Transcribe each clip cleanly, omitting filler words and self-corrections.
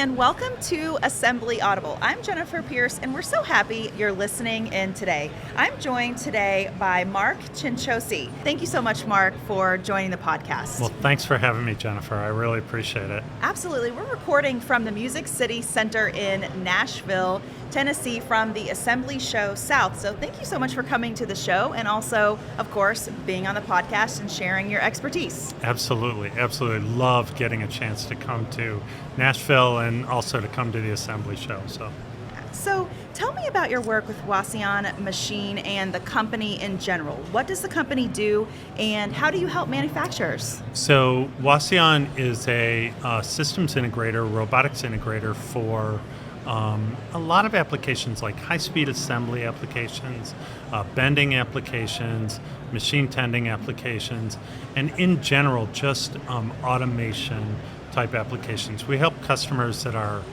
and welcome to Assembly Audible. I'm Jennifer Pierce, and we're so happy you're listening in today. I'm joined today by Mark Cianciosa. Thank you so much, Mark, for joining the podcast. Well, thanks for having me, Jennifer. I really appreciate it. Absolutely. We're recording from the Music City Center in Nashville, Tennessee, from the Assembly Show South. So thank you so much for coming to the show and also, of course, being on the podcast and sharing your expertise. Absolutely. Love getting a chance to come to Nashville and also to come to the Assembly Show. So tell me about your work with Wauseon Machine and the company in general. What does the company do and how do you help manufacturers? So Wauseon is a systems integrator, robotics integrator for a lot of applications like high-speed assembly applications, bending applications, machine tending applications, and in general, just automation type applications. We help customers that are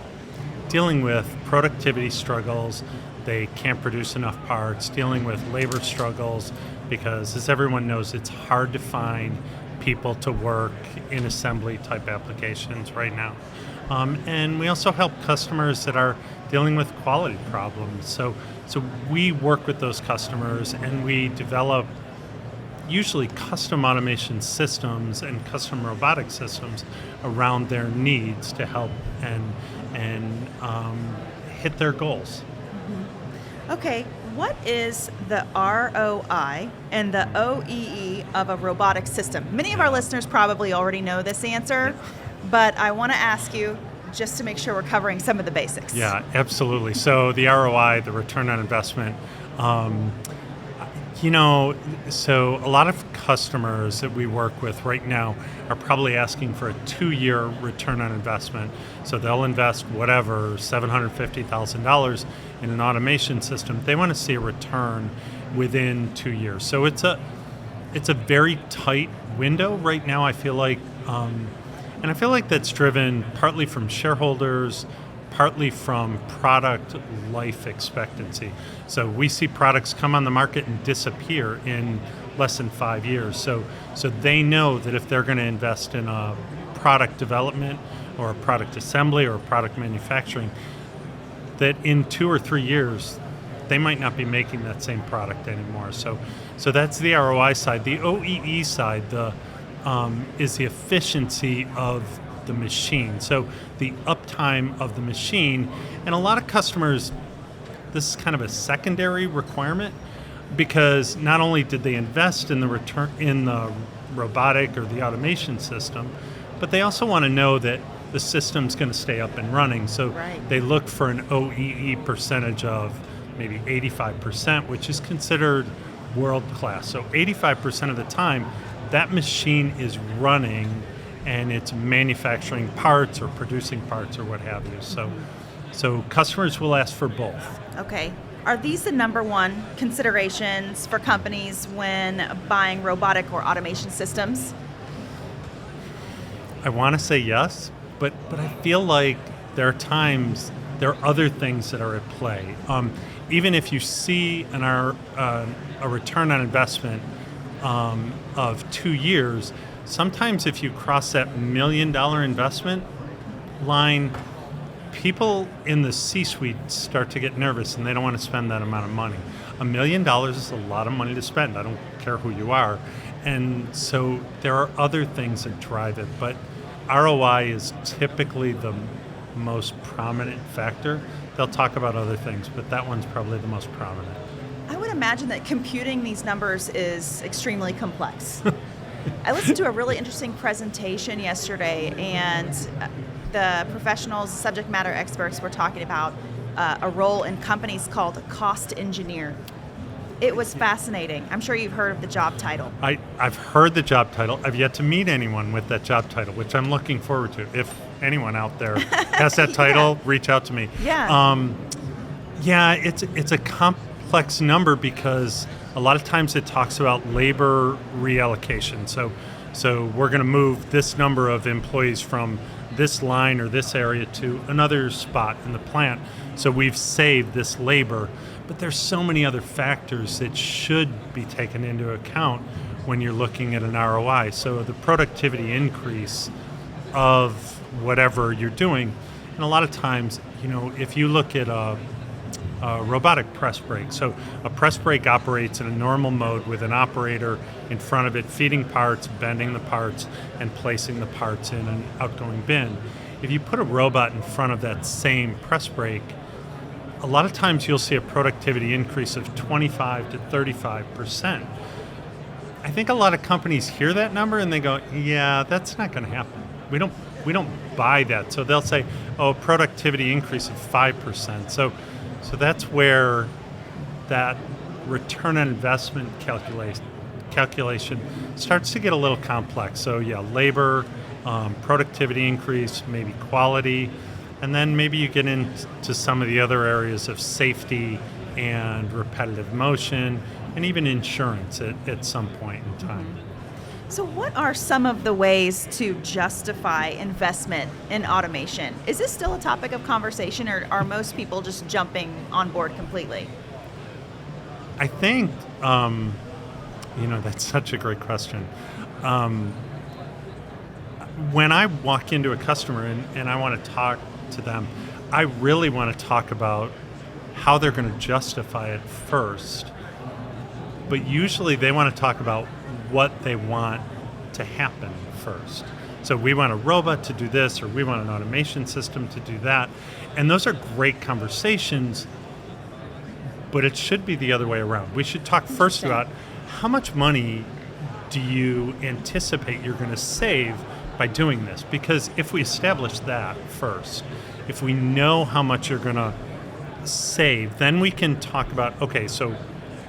dealing with productivity struggles. They can't produce enough parts, dealing with labor struggles, because as everyone knows, it's hard to find people to work in assembly type applications right now. And we also help customers that are dealing with quality problems. So we work with those customers and we develop usually custom automation systems and custom robotic systems around their needs to help and hit their goals. Mm-hmm. Okay, what is the ROI and the OEE of a robotic system? Many of our listeners probably already know this answer, but I want to ask you just to make sure we're covering some of the basics. Yeah, absolutely. So the ROI, the return on investment, so a lot of customers that we work with right now are probably asking for a 2-year return on investment. So they'll invest whatever, $750,000 in an automation system. They want to see a return within 2 years. So it's a very tight window right now, I feel like. And I feel like that's driven partly from shareholders, partly from product life expectancy. So we see products come on the market and disappear in less than 5 years. So they know that if they're going to invest in a product development or a product assembly or a product manufacturing, that in 2 or 3 years, they might not be making that same product anymore. So that's the ROI side. The OEE side, is the efficiency of the machine. So the uptime of the machine, and a lot of customers, this is kind of a secondary requirement because not only did they invest in the robotic or the automation system, but they also want to know that the system's going to stay up and running. So They look for an OEE percentage of maybe 85%, which is considered world class. So 85% of the time, that machine is running and it's manufacturing parts or producing parts or what have you. So customers will ask for both. Okay. Are these the number one considerations for companies when buying robotic or automation systems? I want to say yes, but I feel like there are other things that are at play. Even if you see a return on investment of 2 years, sometimes if you cross that $1 million investment line, people in the C-suite start to get nervous and they don't want to spend that amount of money. $1 million is a lot of money to spend. I don't care who you are. And so there are other things that drive it, but ROI is typically the most prominent factor. They'll talk about other things, but that one's probably the most prominent. I would imagine that computing these numbers is extremely complex. I listened to a really interesting presentation yesterday, and the professionals, subject matter experts were talking about a role in companies called a cost engineer. It was fascinating. I'm sure you've heard of the job title. I've heard the job title. I've yet to meet anyone with that job title, which I'm looking forward to. If anyone out there has that title, reach out to me. Yeah. It's a complex number because a lot of times it talks about labor reallocation. So we're going to move this number of employees from this line or this area to another spot in the plant. So we've saved this labor, but there's so many other factors that should be taken into account when you're looking at an ROI. So the productivity increase of whatever you're doing And a lot of times, if you look at a robotic press brake, so a press brake operates in a normal mode with an operator in front of it, feeding parts, bending the parts, and placing the parts in an outgoing bin. If you put a robot in front of that same press brake, a lot of times you'll see a productivity increase of 25 to 35%. I think a lot of companies hear that number and they go, yeah, that's not going to happen. We don't buy that. So they'll say, oh, productivity increase of 5%. So that's where that return on investment calculation starts to get a little complex. So yeah, labor, productivity increase, maybe quality, and then maybe you get into some of the other areas of safety and repetitive motion, and even insurance at some point in time. So what are some of the ways to justify investment in automation? Is this still a topic of conversation, or are most people just jumping on board completely? I think, that's such a great question. When I walk into a customer and I want to talk to them, I really want to talk about how they're going to justify it first. But usually they want to talk about what they want to happen first. So we want a robot to do this, or we want an automation system to do that. And those are great conversations, but it should be the other way around. We should talk first about how much money do you anticipate you're going to save by doing this? Because if we establish that first, if we know how much you're going to save, then we can talk about, okay, so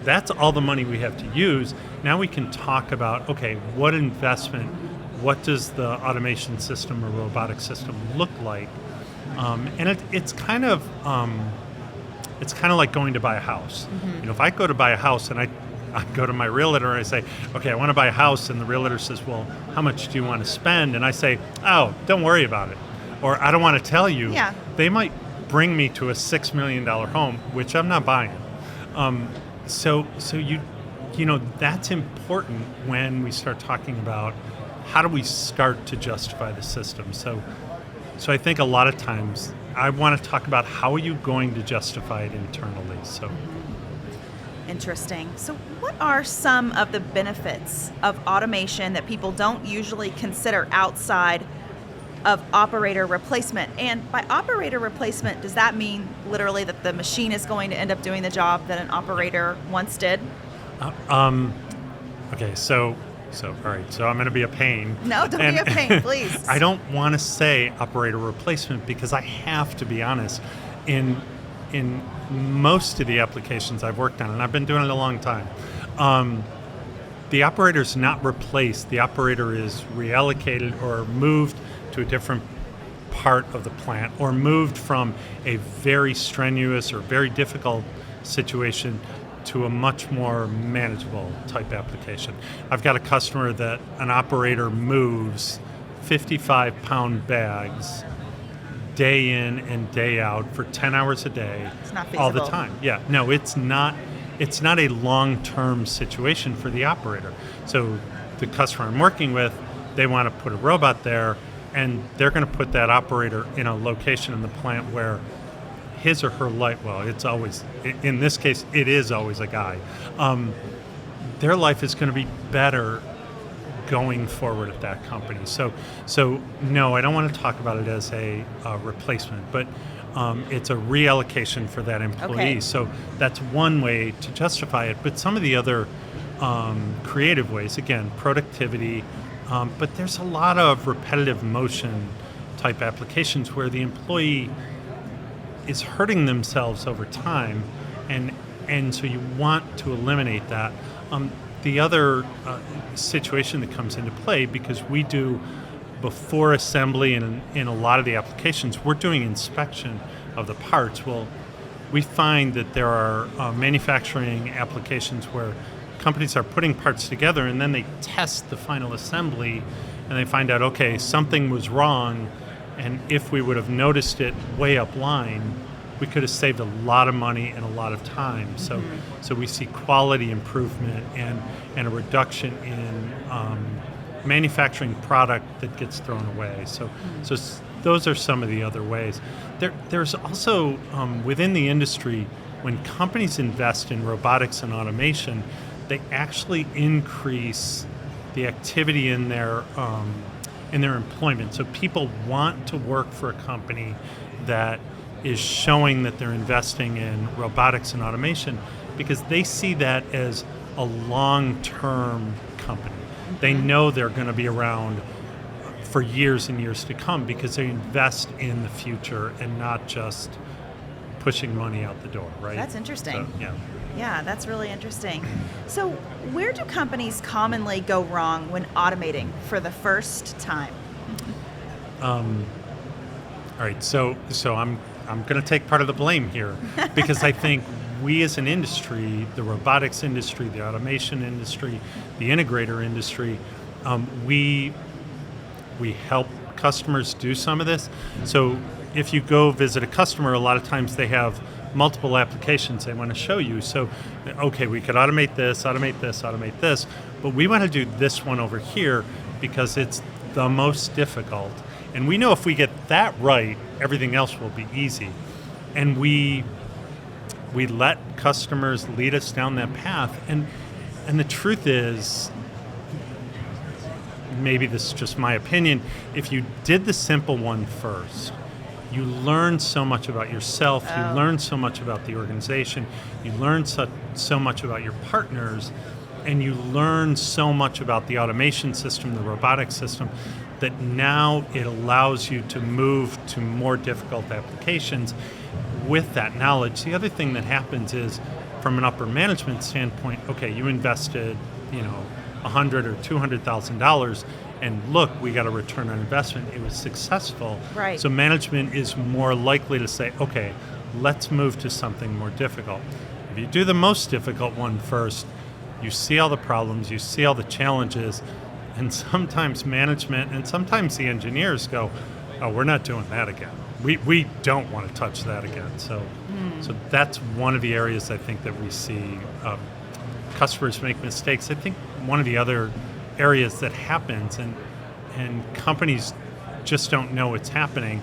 that's all the money we have to use. Now we can talk about, okay, what investment, what does the automation system or robotic system look like? And it's kind of like going to buy a house. Mm-hmm. If I go to buy a house and I go to my realtor and I say, okay, I want to buy a house, and the realtor says, well, how much do you want to spend? And I say, oh, don't worry about it. Or I don't want to tell you. Yeah. They might bring me to a $6 million home, which I'm not buying. So that's important when we start talking about how do we start to justify the system. So I think a lot of times I want to talk about how are you going to justify it internally. So. Interesting. So what are some of the benefits of automation that people don't usually consider outside of operator replacement? And by operator replacement, does that mean literally that the machine is going to end up doing the job that an operator once did? Okay, so all right, so I'm going to be a pain. No, don't be a pain, please. I don't want to say operator replacement because I have to be honest. In most of the applications I've worked on, and I've been doing it a long time, the operator's not replaced. The operator is reallocated or moved to a different part of the plant, or moved from a very strenuous or very difficult situation to a much more manageable type application. I've got a customer that an operator moves 55-pound bags day in and day out for 10 hours a day, it's not feasible. all the time. Yeah, no, it's not a long-term situation for the operator. So the customer I'm working with, they want to put a robot there, and they're going to put that operator in a location in the plant where his or her life, well, it's always, in this case, it is always a guy. Their life is going to be better going forward at that company. So no, I don't want to talk about it as a replacement, but it's a reallocation for that employee. Okay. So that's one way to justify it. But some of the other creative ways, again, productivity, but there's a lot of repetitive motion type applications where the employee is hurting themselves over time, and so you want to eliminate that. The other situation that comes into play, because we do before assembly and in a lot of the applications, we're doing inspection of the parts. Well, we find that there are manufacturing applications where companies are putting parts together and then they test the final assembly and they find out, okay, something was wrong, and if we would have noticed it way up line, we could have saved a lot of money and a lot of time. So we see quality improvement and a reduction in manufacturing product that gets thrown away. So those are some of the other ways. There's also within the industry, when companies invest in robotics and automation, they actually increase the activity in their employment. So people want to work for a company that is showing that they're investing in robotics and automation because they see that as a long-term company. They know they're going to be around for years and years to come because they invest in the future and not just pushing money out the door, right? That's interesting. So, yeah. Yeah, that's really interesting. So, where do companies commonly go wrong when automating for the first time? All right, so I'm going to take part of the blame here because I think we as an industry, the robotics industry, the automation industry, the integrator industry, we help customers do some of this. So if you go visit a customer, a lot of times they have multiple applications they want to show you. So, okay, we could automate this, but we want to do this one over here because it's the most difficult. And we know if we get that right, everything else will be easy. And we let customers lead us down that path. And the truth is, maybe this is just my opinion, if you did the simple one first, you learn so much about yourself, you learn so much about the organization, you learn so much about your partners, and you learn so much about the automation system, the robotics system, that now it allows you to move to more difficult applications with that knowledge. The other thing that happens is, from an upper management standpoint, okay, you invested, $100,000 or $200,000, and look, we got a return on investment. It was successful. Right. So management is more likely to say, okay, let's move to something more difficult. If you do the most difficult one first, you see all the problems, you see all the challenges, and sometimes management and sometimes the engineers go, oh, we're not doing that again. We don't want to touch that again. So that's one of the areas I think that we see customers make mistakes. I think one of the other areas that happens, and companies just don't know it's happening.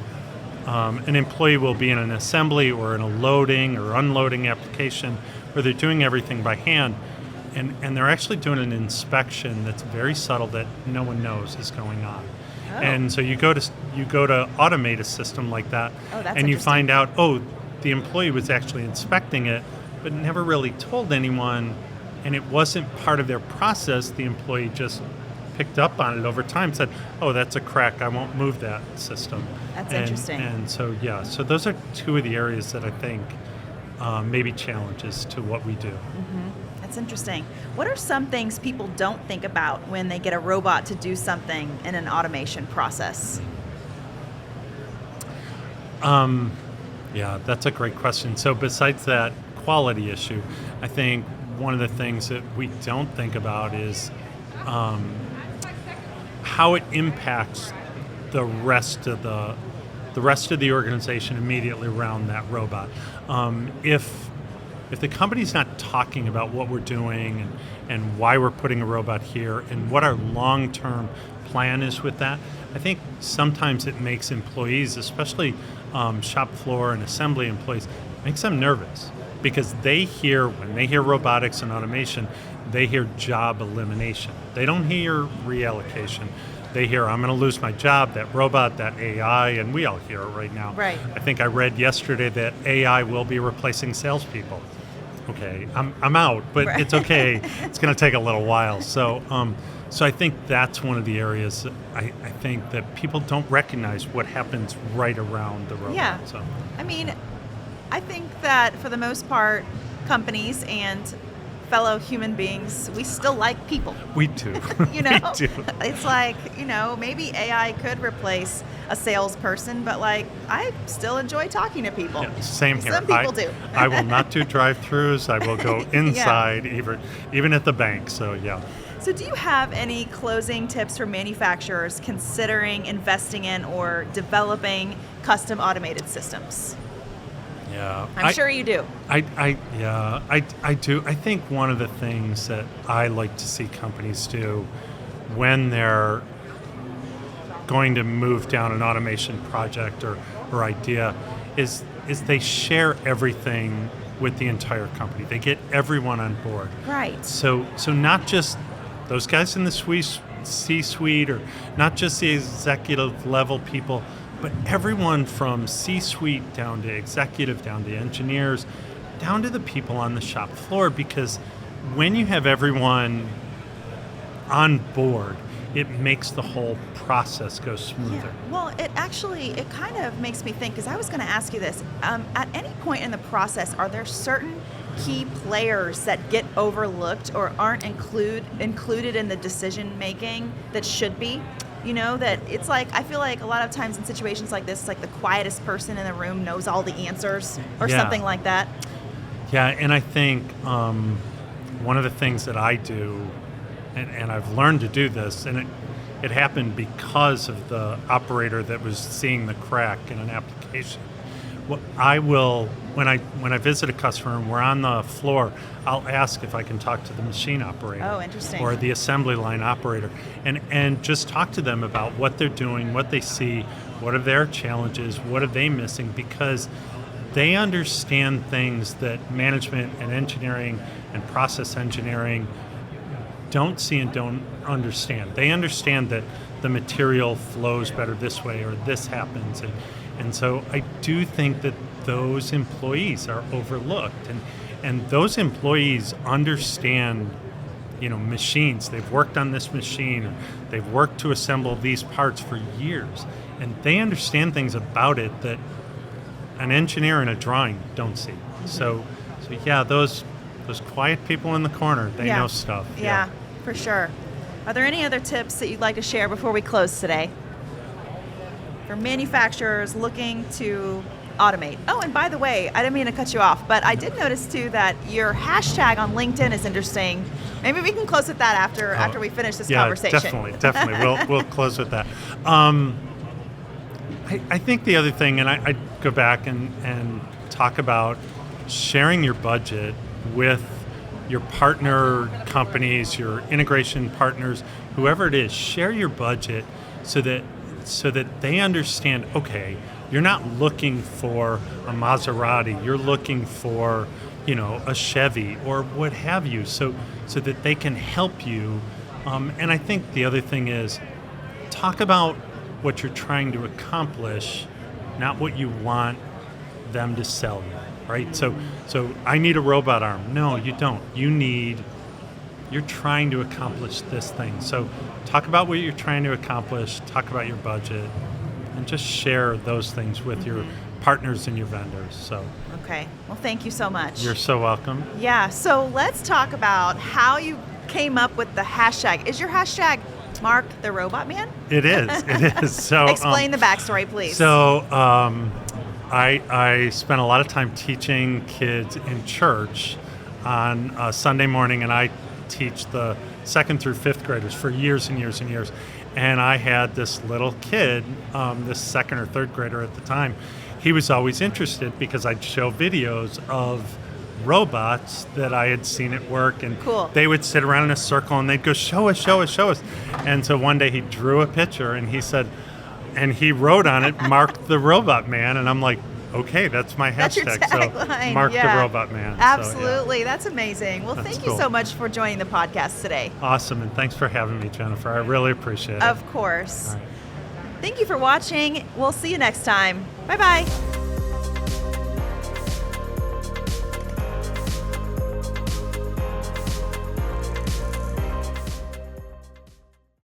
An employee will be in an assembly or in a loading or unloading application where they're doing everything by hand, and they're actually doing an inspection that's very subtle that no one knows is going on. Oh. And so you go to automate a system like that, and you find out, the employee was actually inspecting it, but never really told anyone, and it wasn't part of their process. The employee just picked up on it over time, said, oh, that's a crack, I won't move that system. That's interesting. And so, so those are two of the areas that I think maybe challenges to what we do. Mm-hmm. That's interesting. What are some things people don't think about when they get a robot to do something in an automation process? Yeah, that's a great question. So besides that quality issue, I think one of the things that we don't think about is how it impacts the rest of the organization immediately around that robot. If the company's not talking about what we're doing and why we're putting a robot here and what our long-term plan is with that, I think sometimes it makes employees, especially shop floor and assembly employees, makes them nervous because when they hear robotics and automation, they hear job elimination. They don't hear reallocation. They hear, I'm going to lose my job, that robot, that AI, and we all hear it right now. Right. I think I read yesterday that AI will be replacing salespeople. Okay, I'm out, but right. It's okay. It's going to take a little while. So I think that's one of the areas I think that people don't recognize what happens right around the robot. Yeah. So. I mean, I think that for the most part, companies and fellow human beings, we still like people. We do. We do. It's like, maybe AI could replace a salesperson, but I still enjoy talking to people. Yeah, same here. Some people do. I will not do drive-thrus. I will go inside, even at the bank. So yeah. So do you have any closing tips for manufacturers considering investing in or developing custom automated systems? Yeah, I'm sure you do. I do. I think one of the things that I like to see companies do when they're going to move down an automation project or idea is they share everything with the entire company. They get everyone on board. Right. So not just those guys in the C-suite or not just the executive level people, but everyone from C-suite down to executive, down to engineers, down to the people on the shop floor, because when you have everyone on board, it makes the whole process go smoother. Yeah. Well, it kind of makes me think, because I was going to ask you this, at any point in the process, are there certain key players that get overlooked or aren't included in the decision making that should be? You know, that it's like, I feel like a lot of times in situations like this, it's like the quietest person in the room knows all the answers or something like that. Yeah, and I think one of the things that I do, and I've learned to do this, and it happened because of the operator that was seeing the crack in an application. Well, I will, when I visit a customer and we're on the floor, I'll ask if I can talk to the machine operator. Oh, interesting. Or the assembly line operator, and just talk to them about what they're doing, what they see, what are their challenges, what are they missing, because they understand things that management and engineering and process engineering don't see and don't understand. They understand that the material flows better this way or this happens. And so I do think that those employees are overlooked. And those employees understand, machines. They've worked on this machine, or they've worked to assemble these parts for years. And they understand things about it that an engineer in a drawing don't see. So yeah, those quiet people in the corner, they know stuff. Yeah, for sure. Are there any other tips that you'd like to share before we close today for manufacturers looking to automate? Oh, and by the way, I didn't mean to cut you off, but I did notice too that your hashtag on LinkedIn is interesting. Maybe we can close with that after we finish this conversation. Definitely. We'll close with that. I think the other thing, and I go back and talk about sharing your budget with your partner companies, your integration partners, whoever it is. Share your budget so that they understand, okay, you're not looking for a Maserati, you're looking for, a Chevy or what have you, so that they can help you. And I think the other thing is, talk about what you're trying to accomplish, not what you want them to sell you, right? So I need a robot arm. No, you don't. You're trying to accomplish this thing. So talk about what you're trying to accomplish, talk about your budget, and just share those things with your partners and your vendors. So okay. Well, thank you so much. You're so welcome. Yeah, so let's talk about how you came up with the hashtag. Is your hashtag Mark the Robot Man? It is. So explain the backstory, please. So I spent a lot of time teaching kids in church on a Sunday morning, and I teach the 2nd through 5th graders for years and years and years. And I had this little kid, this 2nd or 3rd grader at the time. He was always interested because I'd show videos of robots that I had seen at work, and they would sit around in a circle and they'd go, show us. And so one day he drew a picture and he said, and he wrote on it, Mark the Robot Man. And I'm like, okay, that's my hashtag. That's your tagline. So Mark the Robot Man. Absolutely. So, That's amazing. Well, that's thank you so much for joining the podcast today. Awesome. And thanks for having me, Jennifer. I really appreciate it. Of course. All right. Thank you for watching. We'll see you next time. Bye-bye.